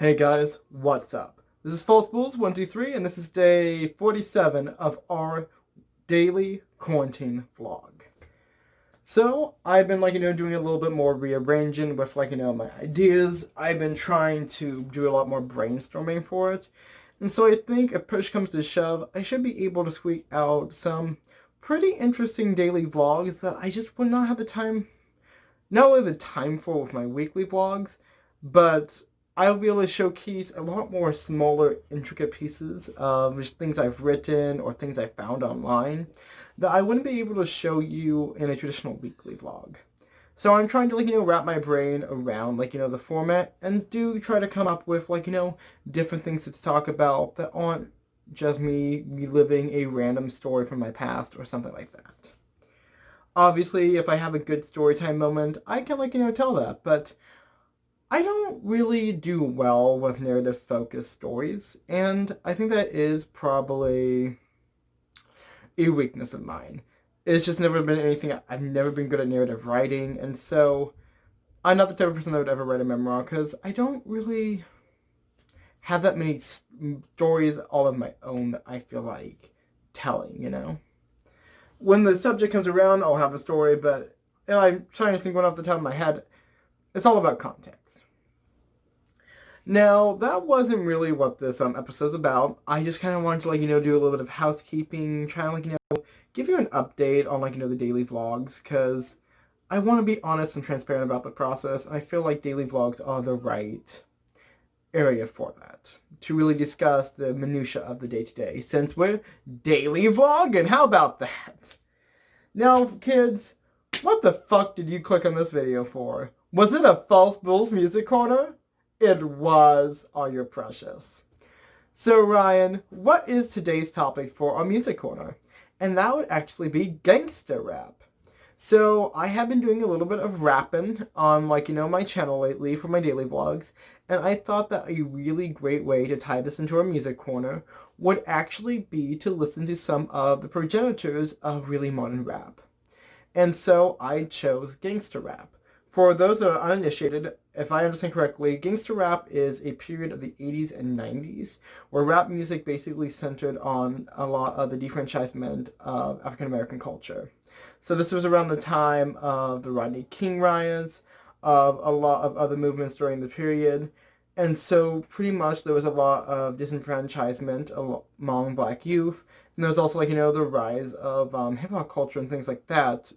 Hey guys, what's up? This is Falsebooles123 and this is day 47 of our daily quarantine vlog. So, I've been doing a little bit more rearranging with my ideas. I've been trying to do a lot more brainstorming for it. And so I think if push comes to shove, I should be able to squeak out some pretty interesting daily vlogs that I just would not have the time, not only the time for with my weekly vlogs, but I'll be able to showcase a lot more smaller, intricate pieces of just things I've written or things I found online that I wouldn't be able to show you in a traditional weekly vlog. So I'm trying to, wrap my brain around, the format and do try to come up with, different things to talk about that aren't just me reliving a random story from my past or something like that. Obviously, if I have a good storytime moment, I can, tell that, but I don't really do well with narrative-focused stories, and I think that is probably a weakness of mine. It's just never been anything, I've never been good at narrative writing, and so I'm not the type of person that would ever write a memoir, because I don't really have that many stories all of my own that I feel like telling. When the subject comes around, I'll have a story, but I'm trying to think one off the top of my head. It's all about context. Now, that wasn't really what this episode's about. I just kind of wanted to, do a little bit of housekeeping, try and, give you an update on, the daily vlogs, because I want to be honest and transparent about the process, and I feel like daily vlogs are the right area for that, to really discuss the minutia of the day-to-day, since we're daily vlogging. How about that? Now, kids, what the fuck did you click on this video for? Was it a False Bulls music corner? It was, all your precious. So Ryan, what is today's topic for our music corner? And that would actually be gangster rap. So I have been doing a little bit of rapping on my channel lately for my daily vlogs, and I thought that a really great way to tie this into our music corner would actually be to listen to some of the progenitors of really modern rap. And so I chose gangster rap. For those that are uninitiated, if I understand correctly, gangster rap is a period of the 80s and 90s where rap music basically centered on a lot of the defranchisement of African American culture. So this was around the time of the Rodney King riots, of a lot of other movements during the period. And so pretty much there was a lot of disenfranchisement among black youth. And there was also, the rise of hip-hop culture and things like that,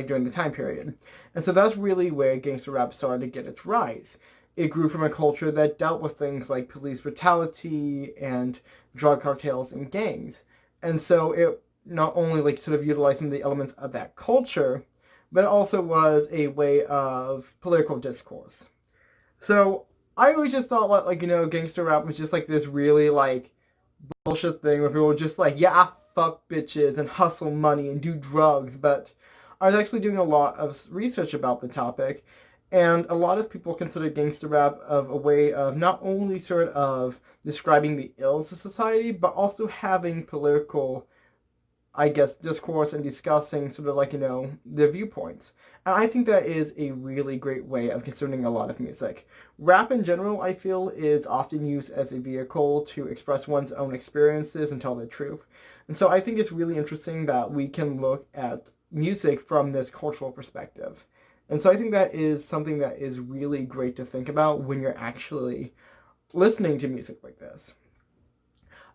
during the time period. And so that's really where gangster rap started to get its rise. It grew from a culture that dealt with things like police brutality and drug cartels and gangs. And so it not only sort of utilized some of the elements of that culture, but it also was a way of political discourse. So I always just thought gangster rap was just this really bullshit thing where people were just yeah, I fuck bitches and hustle money and do drugs, but I was actually doing a lot of research about the topic, and a lot of people consider gangster rap of a way of not only sort of describing the ills of society, but also having political, I guess, discourse and discussing sort of their viewpoints. And I think that is a really great way of considering a lot of music. Rap in general, I feel, is often used as a vehicle to express one's own experiences and tell the truth. And so I think it's really interesting that we can look at music from this cultural perspective. And so I think that is something that is really great to think about when you're actually listening to music like this.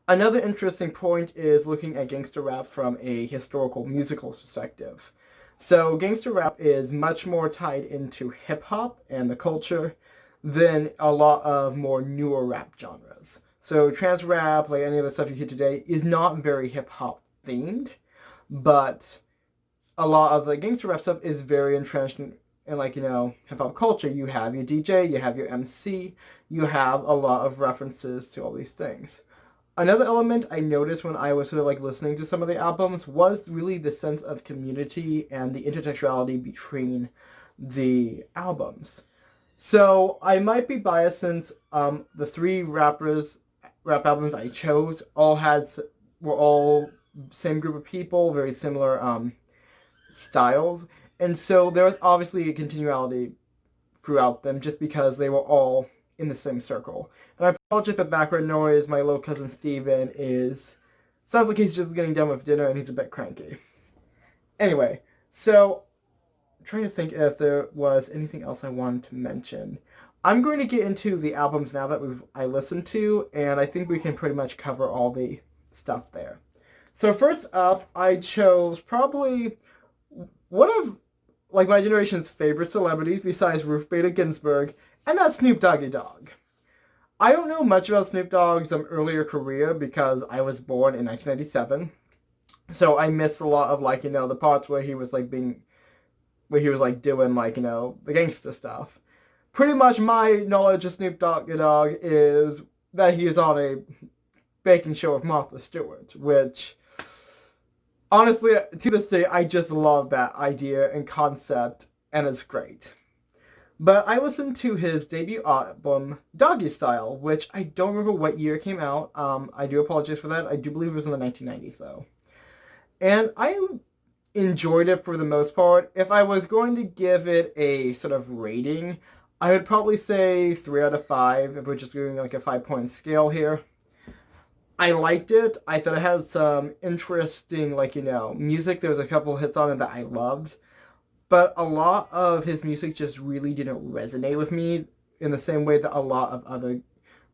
Another interesting point is looking at gangster rap from a historical musical perspective. So gangster rap is much more tied into hip-hop and the culture than a lot of more newer rap genres. So trance rap, like any of the stuff you hear today, is not very hip-hop themed, but a lot of the gangster rap stuff is very entrenched in hip-hop culture. You have your DJ, you have your MC, you have a lot of references to all these things. Another element I noticed when I was sort of listening to some of the albums was really the sense of community and the intertextuality between the albums. So I might be biased since the three rap albums I chose were all same group of people, very similar styles, and so there was obviously a continuality throughout them just because they were all in the same circle. And I apologize for background noise. My little cousin Steven sounds like he's just getting done with dinner and he's a bit cranky. Anyway, so I'm trying to think if there was anything else I wanted to mention. I'm going to get into the albums now that I listened to, and I think we can pretty much cover all the stuff there. So first up, I chose probably one of my generation's favorite celebrities besides Ruth Bader Ginsburg, and that's Snoop Doggy Dogg. I don't know much about Snoop Dogg's earlier career because I was born in 1997, so I missed a lot of the parts where he was doing the gangster stuff. Pretty much my knowledge of Snoop Doggy Dogg is that he is on a baking show with Martha Stewart, which, honestly, to this day, I just love that idea and concept, and it's great. But I listened to his debut album, Doggy Style, which I don't remember what year it came out. I do apologize for that. I do believe it was in the 1990s, though. And I enjoyed it for the most part. If I was going to give it a sort of rating, I would probably say 3 out of 5, if we're just doing a 5-point scale here. I liked it. I thought it had some interesting, music. There was a couple hits on it that I loved. But a lot of his music just really didn't resonate with me in the same way that a lot of other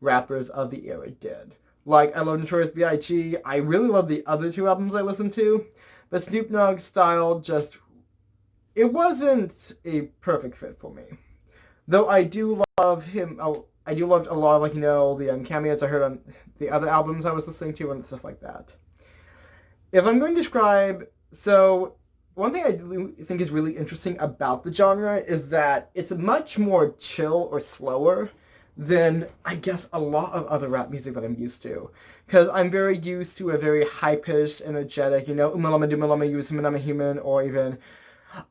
rappers of the era did. I love Notorious B.I.G. I really love the other 2 albums I listened to. But Snoop Dogg's style it wasn't a perfect fit for me. Though I do love him, I do love a lot of, the cameos I heard on the other albums I was listening to and stuff like that. If I'm going to describe, one thing I think is really interesting about the genre is that it's much more chill or slower than, I guess, a lot of other rap music that I'm used to. Because I'm very used to a very high-pitched, energetic, umalama dumalama use him and I'm a human, or even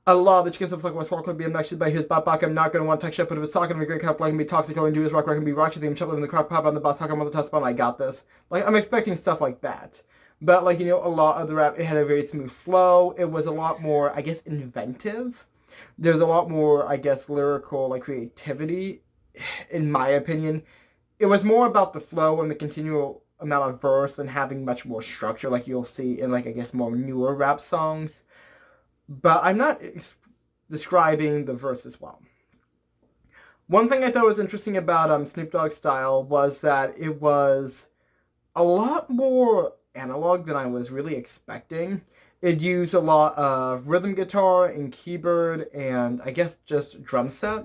a lot of the chickens of like West Walk would be obnoxious by his bop back. I'm not going to want to touch up, but if it's talking to a great cup, like, can be toxic, I can do his rock, I can be rock, I can chip in the crop, pop on the bus, talk on the touch spot, I got this. I'm expecting stuff like that. But, a lot of the rap, it had a very smooth flow. It was a lot more, I guess, inventive. There's a lot more, I guess, lyrical, creativity, in my opinion. It was more about the flow and the continual amount of verse than having much more structure, like you'll see in, I guess, more newer rap songs. But I'm not describing the verse as well. One thing I thought was interesting about Snoop Dogg's style was that it was a lot more analog than I was really expecting. It used a lot of rhythm guitar and keyboard and I guess just drum set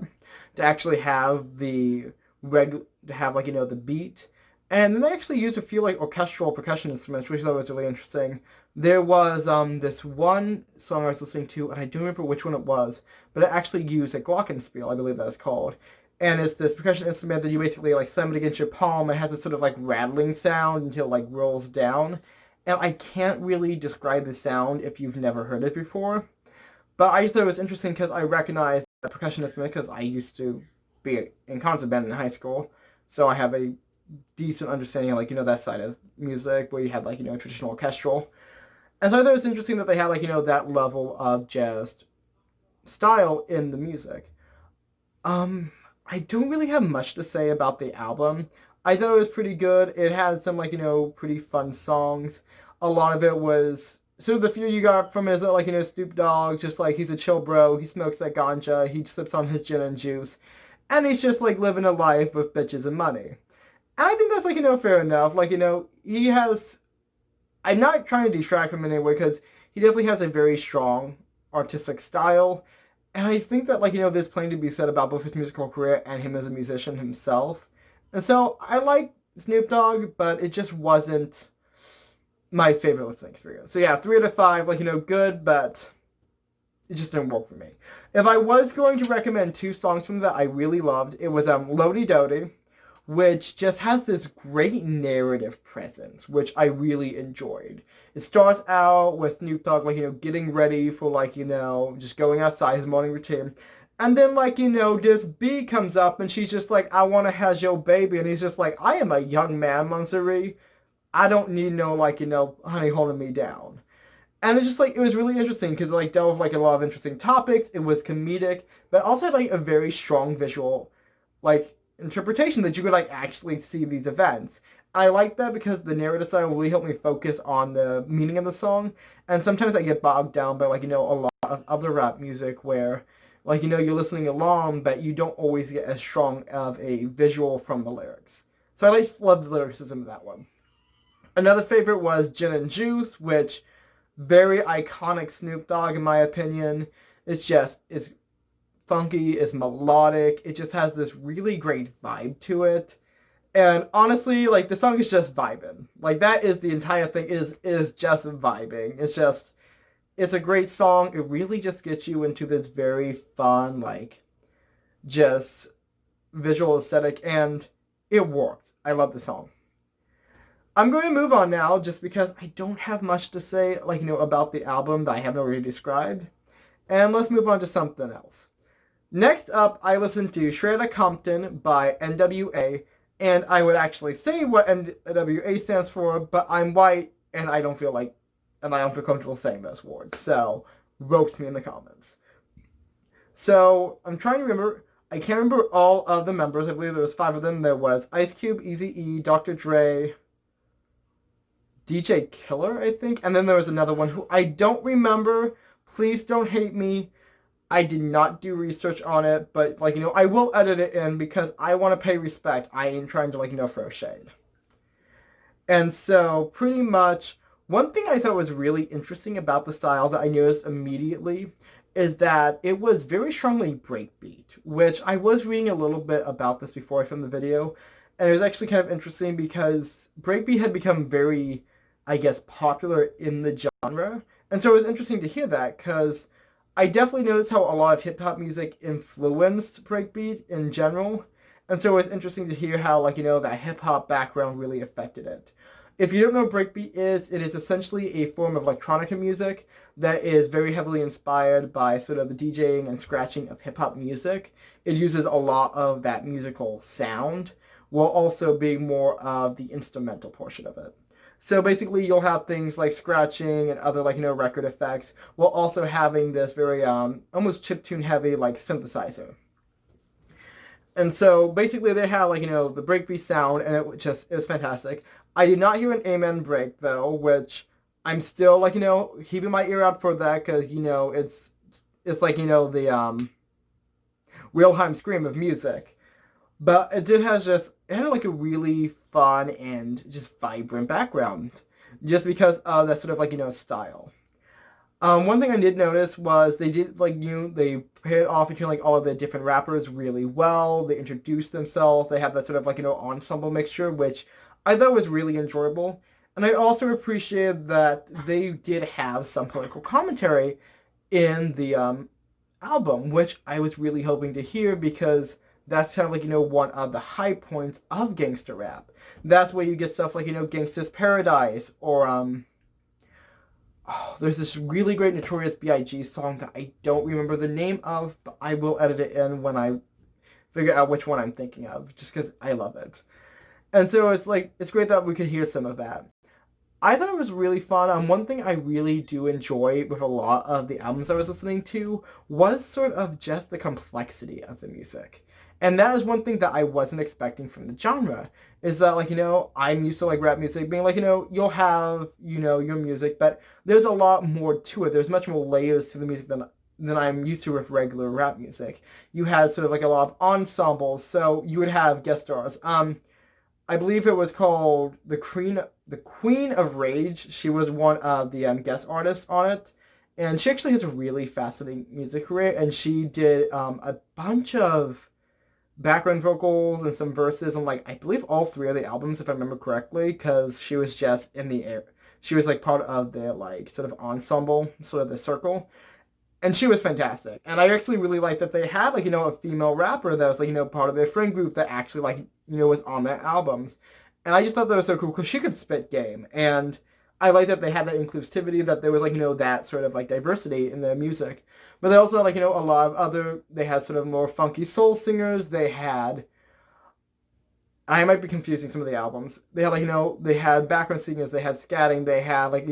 to actually have the the beat. And then they actually used a few orchestral percussion instruments, which I thought was really interesting. There was this one song I was listening to, and I don't remember which one it was, but it actually used a glockenspiel, I believe that's called. And it's this percussion instrument that you basically slam it against your palm. It has this sort of rattling sound until it rolls down. And I can't really describe the sound if you've never heard it before. But I just thought it was interesting because I recognized the percussion instrument because I used to be in concert band in high school. So I have a decent understanding of, that side of music where you had, traditional orchestral. And so I thought it was interesting that they had, that level of just style in the music. I don't really have much to say about the album. I thought it was pretty good. It had some, pretty fun songs. A lot of it was, so the few you got from it is that, Snoop Dogg, just, he's a chill bro. He smokes that ganja. He sips on his gin and juice. And he's just, living a life with bitches and money. And I think that's, fair enough. He has, I'm not trying to distract from him in any way, because he definitely has a very strong artistic style. And I think that, there's plenty to be said about both his musical career and him as a musician himself. And so, I like Snoop Dogg, but it just wasn't my favorite listening experience. So yeah, 3 out of 5, good, but it just didn't work for me. If I was going to recommend 2 songs from that I really loved, it was Lodi Dodi, which just has this great narrative presence, which I really enjoyed. It starts out with Snoop Dogg, getting ready for, just going outside, his morning routine. And then, this bee comes up, and she's just I want to have your baby. And he's just I am a young man, Monserie. I don't need no, honey holding me down. And it's just, it was really interesting, because it, dealt with, a lot of interesting topics. It was comedic, but also had, a very strong visual, interpretation that you could like actually see these events. I like that because the narrative style really helped me focus on the meaning of the song, and sometimes I get bogged down by like a lot of other rap music where like you're listening along, but you don't always get as strong of a visual from the lyrics. So I just love the lyricism of that one. Another favorite was Gin and Juice, which very iconic Snoop Dogg in my opinion. It's funky, it's melodic, it just has this really great vibe to it. And honestly, like the song is just vibing. Like that is the entire thing is just vibing. It's a great song. It really just gets you into this very fun, like just visual aesthetic, and it works. I love the song. I'm going to move on now just because I don't have much to say, like, about the album that I haven't already described. And let's move on to something else. Next up, I listened to Straight Outta Compton by N.W.A. And I would actually say what N.W.A. stands for, but I'm white and I don't feel comfortable saying those words. So, roast me in the comments. So, I'm trying to remember. I can't remember all of the members. I believe there was 5 of them. There was Ice Cube, Eazy-E, Dr. Dre, DJ Killer, I think. And then there was another one who I don't remember. Please don't hate me. I did not do research on it, but, like, I will edit it in because I want to pay respect. I ain't trying to, like, throw shade. And so, pretty much, one thing I thought was really interesting about the style that I noticed immediately is that it was very strongly breakbeat, which I was reading a little bit about this before I filmed the video, and it was actually kind of interesting because breakbeat had become very, I guess, popular in the genre, and so it was interesting to hear that, because I definitely noticed how a lot of hip-hop music influenced breakbeat in general, and so it was interesting to hear how, like, that hip-hop background really affected it. If you don't know what breakbeat is, it is essentially a form of electronica music that is very heavily inspired by sort of the DJing and scratching of hip-hop music. It uses a lot of that musical sound, while also being more of the instrumental portion of it. So basically, you'll have things like scratching and other, like, record effects, while also having this very, almost chiptune heavy, like, synthesizer. And so basically they have, like, the breakbeat sound, and it was fantastic. I did not hear an amen break, though, which I'm still, like, keeping my ear out for that, because, it's like, the, Wilhelm scream of music. But it had like a really fun and just vibrant background, just because of that sort of, like, style. One thing I did notice was they did, like, they paired off between, like, all of the different rappers really well. They introduced themselves. They have that sort of, like, ensemble mixture, which I thought was really enjoyable. And I also appreciated that they did have some political commentary in the album, which I was really hoping to hear, because that's kind of like, one of the high points of gangster rap. That's where you get stuff like, Gangsta's Paradise, or, there's this really great Notorious B.I.G. song that I don't remember the name of, but I will edit it in when I figure out which one I'm thinking of, just because I love it. And so it's great that we could hear some of that. I thought it was really fun. One thing I really do enjoy with a lot of the albums I was listening to was sort of just the complexity of the music. And that is one thing that I wasn't expecting from the genre, is that, like, I'm used to, like, rap music being, like, you'll have, your music, but there's a lot more to it. There's much more layers to the music than I'm used to with regular rap music. You had sort of, like, a lot of ensembles, so you would have guest stars. I believe it was called the Queen of Rage. She was one of the guest artists on it, and she actually has a really fascinating music career, and she did a bunch of background vocals and some verses on, like, I believe all 3 of the albums, if I remember correctly, because she was just in the air. She was, like, part of the, like, sort of ensemble, sort of the circle. And she was fantastic. And I actually really like that they had, like, a female rapper that was, like, part of their friend group that actually, like, was on their albums. And I just thought that was so cool because she could spit game. And I like that they had that inclusivity, that there was, like, that sort of, like, diversity in their music. But they also had, like, a lot of they had sort of more funky soul singers. They had, I might be confusing some of the albums. They had, like, they had background singers, they had scatting, they had, like,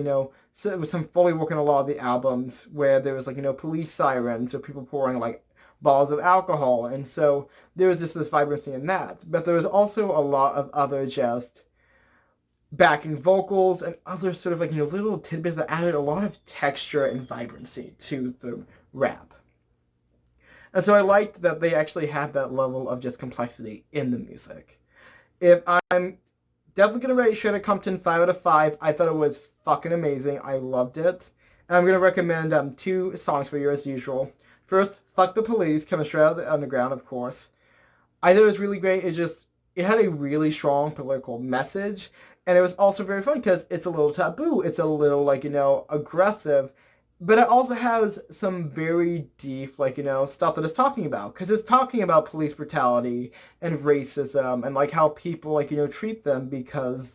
so it was some Foley work in a lot of the albums where there was, like, police sirens or people pouring, like, bottles of alcohol. And so there was just this vibrancy in that. But there was also a lot of other just backing vocals and other sort of like, little tidbits that added a lot of texture and vibrancy to the rap. And so I liked that they actually had that level of just complexity in the music. If I'm definitely going to rate Straight Outta Compton 5 out of 5, I thought it was fucking amazing. I loved it. And I'm going to recommend 2 songs for you as usual. First, Fuck the Police, coming straight out of the underground, of course. I thought it was really great. It had a really strong political message. And it was also very fun because it's a little taboo. It's a little, aggressive. But it also has some very deep, stuff that it's talking about. Because it's talking about police brutality and racism and, how people, treat them because,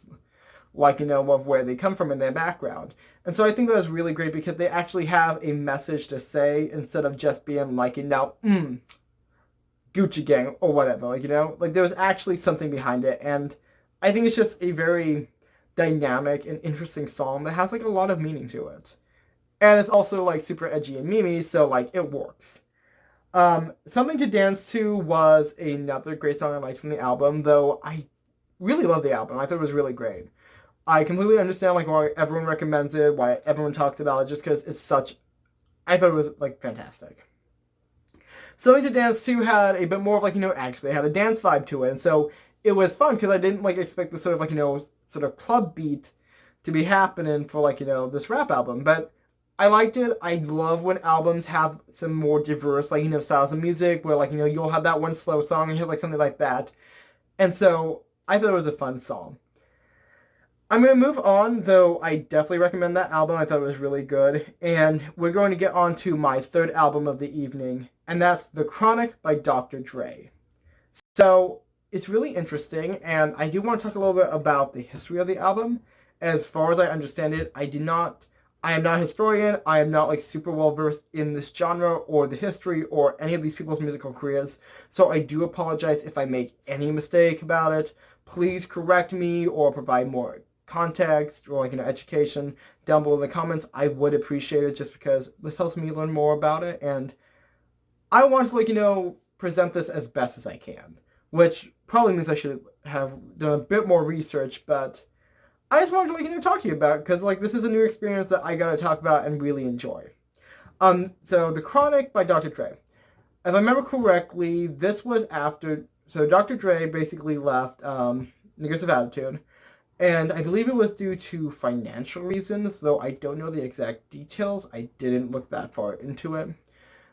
of where they come from in their background. And so I think that was really great because they actually have a message to say instead of just being Gucci Gang or whatever. There was actually something behind it. And I think it's just a very dynamic and interesting song that has, a lot of meaning to it. And it's also, super edgy and memey, so, it works. Something to Dance To was another great song I liked from the album, though I really love the album. I thought it was really great. I completely understand, why everyone recommends it, why everyone talks about it, just because it's such... I thought it was, fantastic. Something to Dance To had a bit more of, actually had a dance vibe to it, and so it was fun, because I didn't, expect the sort of, sort of club beat to be happening for, this rap album, but I liked it. I love when albums have some more diverse, styles of music, where, you'll have that one slow song and hear, something like that, and so I thought it was a fun song. I'm going to move on, though I definitely recommend that album. I thought it was really good. And we're going to get on to my third album of the evening, and that's The Chronic by Dr. Dre. So, it's really interesting, and I do want to talk a little bit about the history of the album. As far as I understand it, I am not a historian. I am not, super well versed in this genre or the history or any of these people's musical careers. So I do apologize if I make any mistake about it. Please correct me or provide more context or education down below in the comments. I would appreciate it just because this helps me learn more about it, and I want to present this as best as I can, which probably means I should have done a bit more research, but I just wanted to talk to you about it because this is a new experience that I got to talk about and really enjoy. So The Chronic by Dr. Dre. If I remember correctly, this was after, so Dr. Dre basically left Niggas of Attitude. And I believe it was due to financial reasons, though I don't know the exact details. I didn't look that far into it.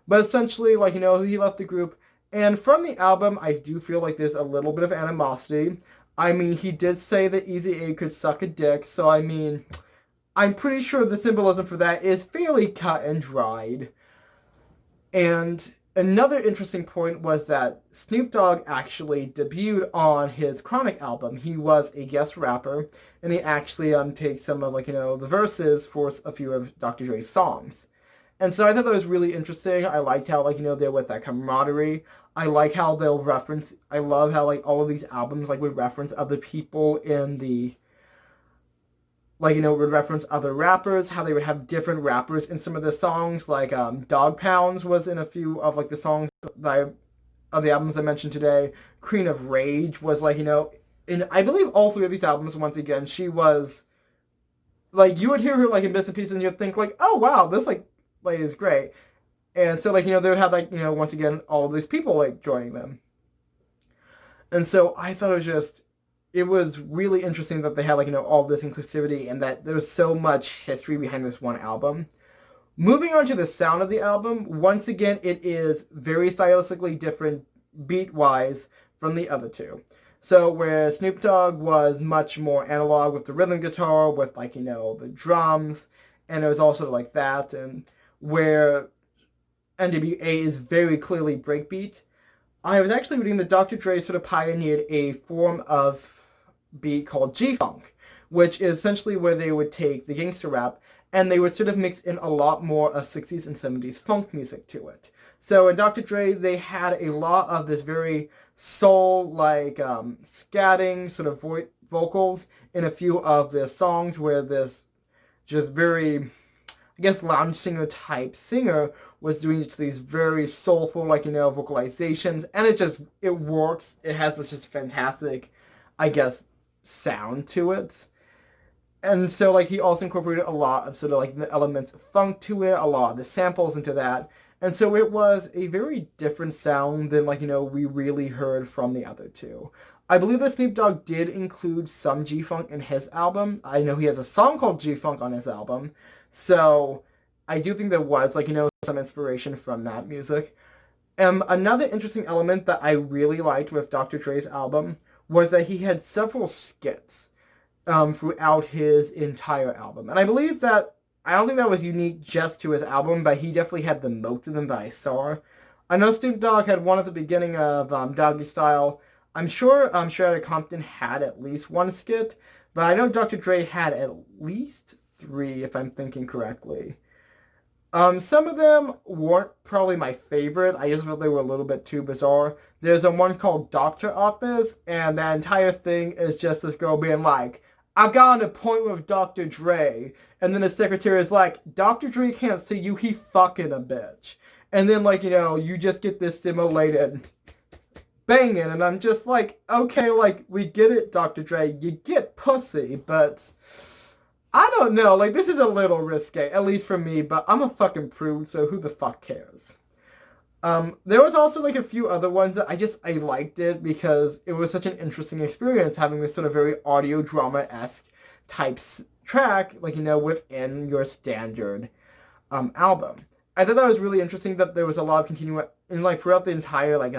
But essentially, he left the group. And from the album, I do feel like there's a little bit of animosity. I mean, he did say that Eazy-A could suck a dick, so I mean, I'm pretty sure the symbolism for that is fairly cut and dried. And another interesting point was that Snoop Dogg actually debuted on his Chronic album. He was a guest rapper, and he actually takes some of the verses for a few of Dr. Dre's songs. And so I thought that was really interesting. I liked how they're with that camaraderie. I like how they'll reference. I love how all of these albums would reference other people in the would reference other rappers, how they would have different rappers in some of the songs, Dog Pounds was in a few of, the songs of the albums I mentioned today. Queen of Rage was, in, I believe, all 3 of these albums, once again, she was, you would hear her, in bits and pieces, and you'd think, oh, wow, this, is great. And so, they would have, once again, all of these people, joining them. And so I thought it was really interesting that they had, all this inclusivity and that there was so much history behind this one album. Moving on to the sound of the album, once again, it is very stylistically different beat-wise from the other 2. So where Snoop Dogg was much more analog with the rhythm guitar, with, the drums, and it was also like that, and where N.W.A. is very clearly breakbeat. I was actually reading that Dr. Dre sort of pioneered a form of beat called G-Funk, which is essentially where they would take the gangster rap and they would sort of mix in a lot more of 60s and 70s funk music to it. So in Dr. Dre, they had a lot of this very soul-like scatting sort of vocals in a few of their songs where this just very I guess, lounge singer type singer was doing these very soulful, like, vocalizations, and it works. It has this just fantastic, I guess, sound to it. And so, like, he also incorporated a lot of sort of, like, the elements of funk to it, a lot of the samples into that. And so it was a very different sound than, like, we really heard from the other two. I believe that Snoop Dogg did include some G-Funk in his album. I know he has a song called G-Funk on his album. So I do think there was, like, some inspiration from that music. Another interesting element that I really liked with Dr. Dre's album was that he had several skits throughout his entire album. And I believe that, I don't think that was unique just to his album, but he definitely had the most of them that I saw. I know Snoop Dogg had one at the beginning of Doggy Style. I'm sure Compton had at least one skit, but I know Dr. Dre had at least three, if I'm thinking correctly. Some of them weren't probably my favorite. I just felt they were a little bit too bizarre. There's one called Doctor Office, and that entire thing is just this girl being like, I got an appointment with Dr. Dre. And then the secretary is like, Dr. Dre can't see you, he fucking a bitch. And then, like, you just get this simulated banging, and I'm just like, okay, like, we get it, Dr. Dre, you get pussy, but I don't know, like, this is a little risque, at least for me, but I'm a fucking prude, so who the fuck cares? There was also, like, a few other ones that I liked it because it was such an interesting experience having this sort of very audio drama-esque type track, like, within your standard album. I thought that was really interesting that there was a lot of throughout the entire, like,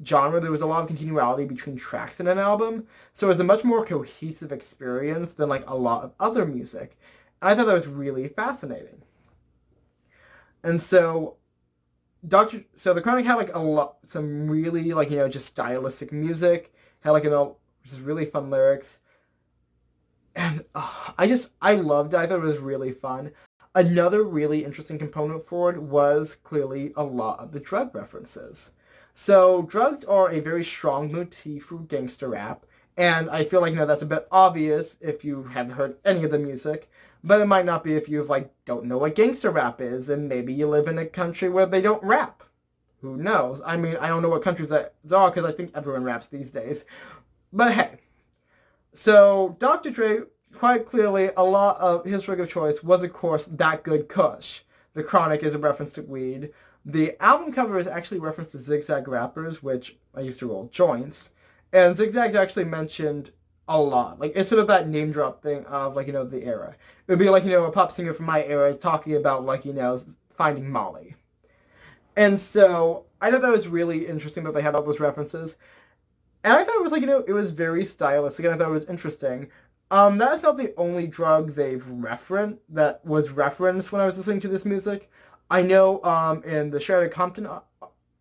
genre, there was a lot of continuality between tracks in an album, so it was a much more cohesive experience than, like, a lot of other music. And I thought that was really fascinating. And so the Chronic had, like, some really, like, just stylistic music, had, like, just really fun lyrics, and I loved it. I thought it was really fun. Another really interesting component for it was clearly a lot of the drug references. So drugs are a very strong motif for gangster rap, and I feel like, that's a bit obvious if you haven't heard any of the music, but it might not be if you, like, don't know what gangster rap is, and maybe you live in a country where they don't rap. Who knows? I mean, I don't know what countries that are, because I think everyone raps these days. But hey. So, Dr. Dre, quite clearly, a lot of his drug of choice was, of course, That Good Kush. The Chronic is a reference to weed. The album cover is actually a reference to Zigzag Rappers, which I used to roll joints. And Zigzag's actually mentioned a lot. Like, it's sort of that name drop thing of, like, the era. It would be like, a pop singer from my era talking about, like, finding Molly. And so, I thought that was really interesting that they had all those references. And I thought it was, like, it was very stylistic, and I thought it was interesting. That's not the only drug that was referenced when I was listening to this music. I know, in the Shredded Compton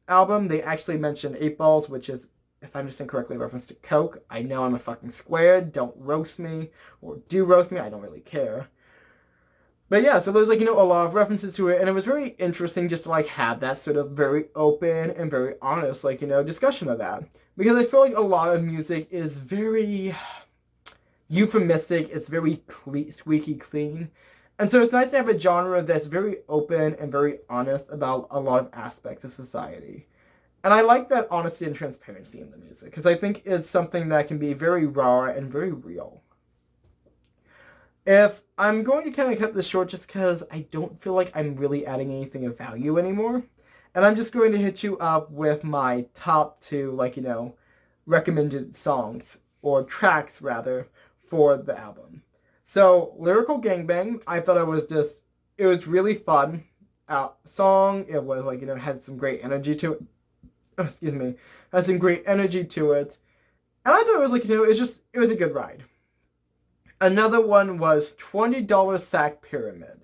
album, they actually mentioned 8 Balls, which is, if I'm just incorrectly, a reference to Coke. I know I'm a fucking square, don't roast me, or do roast me, I don't really care. But yeah, so there's, like, a lot of references to it, and it was very interesting just to, like, have that sort of very open and very honest, like, discussion of that. Because I feel like a lot of music is very euphemistic, it's very squeaky clean. And so it's nice to have a genre that's very open and very honest about a lot of aspects of society. And I like that honesty and transparency in the music, because I think it's something that can be very raw and very real. If I'm going to kind of cut this short just because I don't feel like I'm really adding anything of value anymore, and I'm just going to hit you up with my top 2, like, recommended songs, or tracks, rather, for the album. So, Lyrical Gangbang, I thought it was really fun song. It was, like, had some great energy to it. Excuse me. Had some great energy to it. And I thought it was, like, it was a good ride. Another one was $20 Sack Pyramid.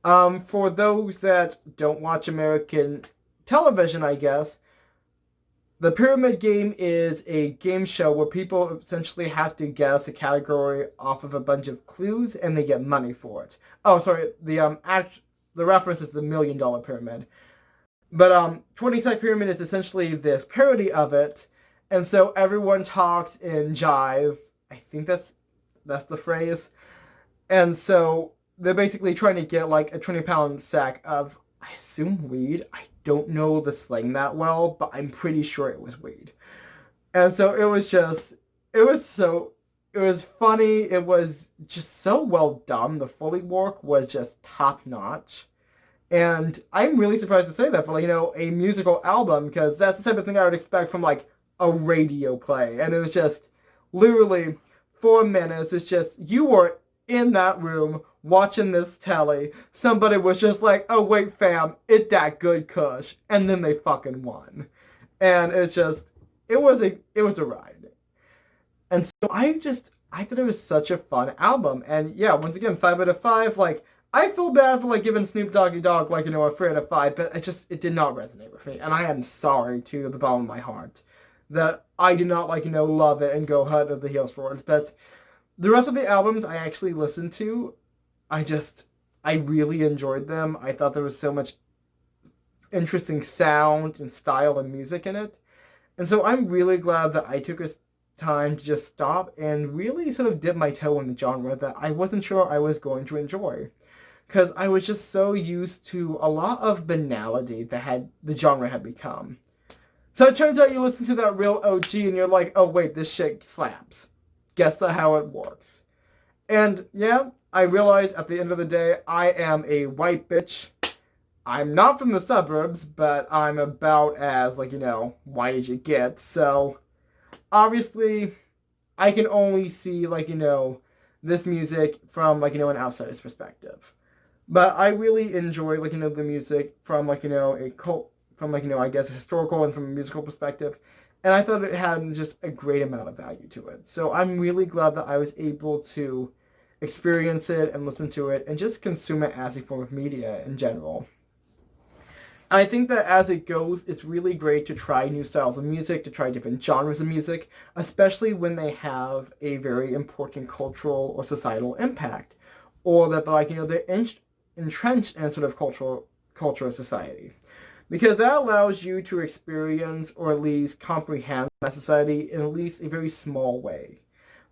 For those that don't watch American television, I guess, the Pyramid Game is a game show where people essentially have to guess a category off of a bunch of clues, and they get money for it. Oh, sorry, the reference is the $1 Million Pyramid. But 20 Sack Pyramid is essentially this parody of it, and so everyone talks in jive. I think that's the phrase. And so they're basically trying to get like a 20-pound sack of, I assume, weed. I don't know the slang that well, but I'm pretty sure it was weed. And so it was just, it was so, it was funny. It was just so well done. The Foley work was just top notch. And I'm really surprised to say that for, like, a musical album, because that's the type of thing I would expect from, like, a radio play. And it was just literally 4 minutes. It's just, you were in that room watching this telly. Somebody was just like, oh, wait, fam, it that good kush. And then they fucking won. And it's just, it was a ride. And so I thought it was such a fun album. And yeah, once again, 5 out of 5, like, I feel bad for, like, giving Snoop Doggy Dogg, like, a 3 out of 5, but it did not resonate with me. And I am sorry to the bottom of my heart that I did not, like, love it and go head over the heels for it. But the rest of the albums I actually listened to, I really enjoyed them. I thought there was so much interesting sound and style and music in it. And so I'm really glad that I took a time to just stop and really sort of dip my toe in the genre that I wasn't sure I was going to enjoy. Because I was just so used to a lot of banality that the genre had become. So it turns out you listen to that real OG and you're like, oh wait, this shit slaps. Guess how it works. And yeah, I realized at the end of the day, I am a white bitch. I'm not from the suburbs, but I'm about as, like, white as you get. So obviously, I can only see, like, this music from, like, an outsider's perspective. But I really enjoy, like, the music from, like, I guess, a historical and from a musical perspective. And I thought it had just a great amount of value to it. So I'm really glad that I was able to experience it and listen to it and just consume it as a form of media in general. I think that as it goes, it's really great to try new styles of music, to try different genres of music, especially when they have a very important cultural or societal impact, or that, like, they're entrenched in a sort of culture of society. Because that allows you to experience or at least comprehend that society in at least a very small way,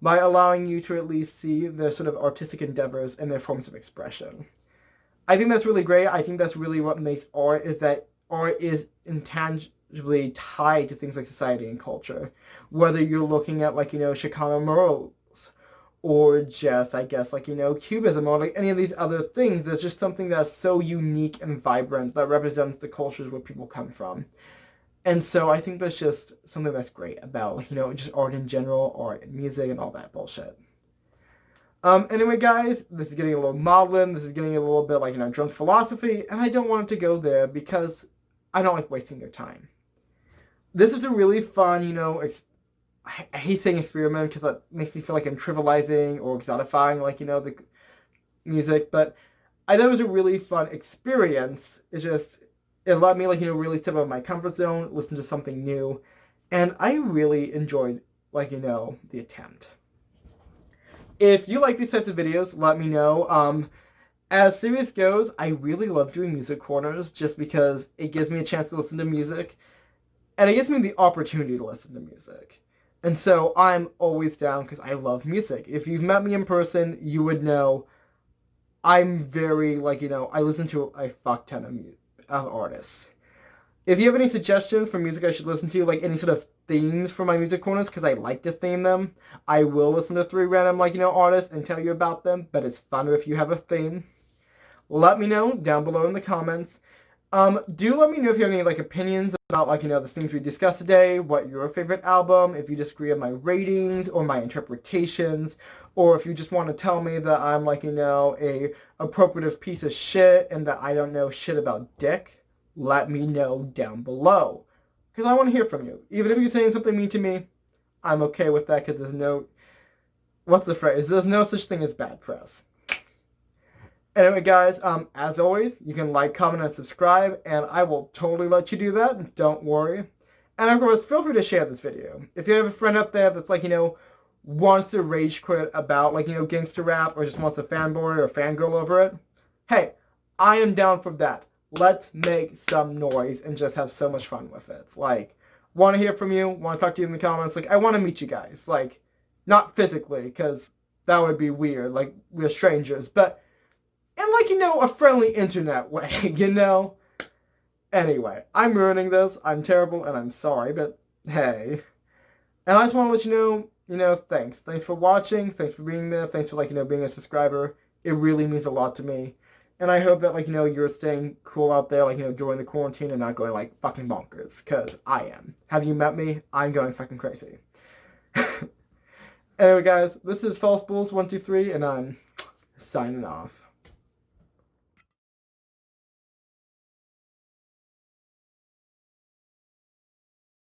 by allowing you to at least see their sort of artistic endeavors and their forms of expression. I think that's really great. I think that's really what makes art, is that art is intangibly tied to things like society and culture. Whether you're looking at, like, Chicano murals, or just, I guess, like, Cubism, or like any of these other things, there's just something that's so unique and vibrant that represents the cultures where people come from. And so I think that's just something that's great about, like, just art in general, art and music and all that bullshit. Anyway, guys, this is getting a little maudlin. This is getting a little bit like, drunk philosophy, and I don't want it to go there because I don't like wasting your time. This is a really fun, I hate saying experiment because that makes me feel like I'm trivializing or exotifying, like, the music, but I thought it was a really fun experience. It let me, like, really step out of my comfort zone, listen to something new, and I really enjoyed, like, the attempt. If you like these types of videos, let me know. As series goes, I really love doing music corners just because it gives me a chance to listen to music, and it gives me the opportunity to listen to music. And so I'm always down because I love music. If you've met me in person, you would know I'm very, like, I listen to a fuck ton of artists. If you have any suggestions for music I should listen to, like any sort of themes for my music corners, because I like to theme them, I will listen to 3 random, like, artists and tell you about them, but it's funner if you have a theme. Let me know down below in the comments. Do let me know if you have any, like, opinions about, like, the things we discussed today, what your favorite album, if you disagree on my ratings or my interpretations, or if you just want to tell me that I'm, like, a appropriative piece of shit and that I don't know shit about dick. Let me know down below, because I want to hear from you. Even if you're saying something mean to me, I'm okay with that, because there's no, what's the phrase? There's no such thing as bad press. Anyway, guys, as always, you can like, comment, and subscribe, and I will totally let you do that, don't worry. And of course, feel free to share this video. If you have a friend up there that's, like, wants to rage quit about, like, gangster rap, or just wants a fanboy or fangirl over it, hey, I am down for that. Let's make some noise and just have so much fun with it. Like, want to hear from you, want to talk to you in the comments. Like, I want to meet you guys. Like, not physically, because that would be weird. Like, we're strangers. But in like, a friendly internet way, Anyway, I'm ruining this. I'm terrible and I'm sorry, but hey. And I just want to let thanks. Thanks for watching. Thanks for being there. Thanks for, being a subscriber. It really means a lot to me. And I hope that, you're staying cool out there, during the quarantine and not going, fucking bonkers. Because I am. Have you met me? I'm going fucking crazy. Anyway, guys, this is Falsebooles123, and I'm signing off.